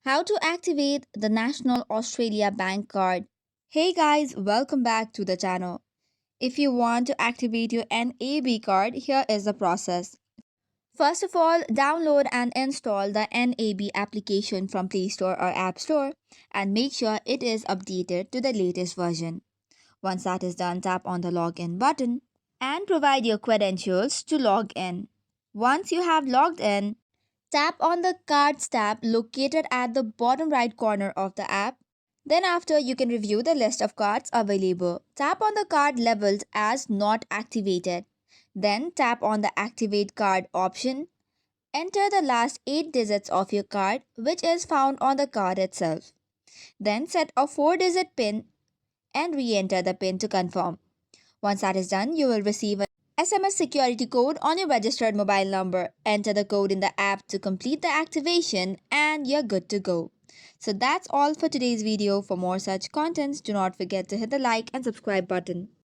How to activate the National Australia Bank card. Hey guys, welcome back to the channel. If you want to activate your NAB card, here is the process. First of all, download and install the NAB application from Play Store or App Store and make sure it is updated to the latest version. Once that is done, tap on the login button and provide your credentials to log in. Once you have logged in, tap on the Cards tab located at the bottom right corner of the app. Then after you can review the list of cards available. Tap on the card labeled as not activated. Then tap on the activate card option. Enter the last 8 digits of your card which is found on the card itself. Then set a 4-digit PIN and re-enter the PIN to confirm. Once that is done, you will receive an SMS security code on your registered mobile number. Enter the code in the app to complete the activation and you're good to go. So that's all for today's video. For more such contents, do not forget to hit the like and subscribe button.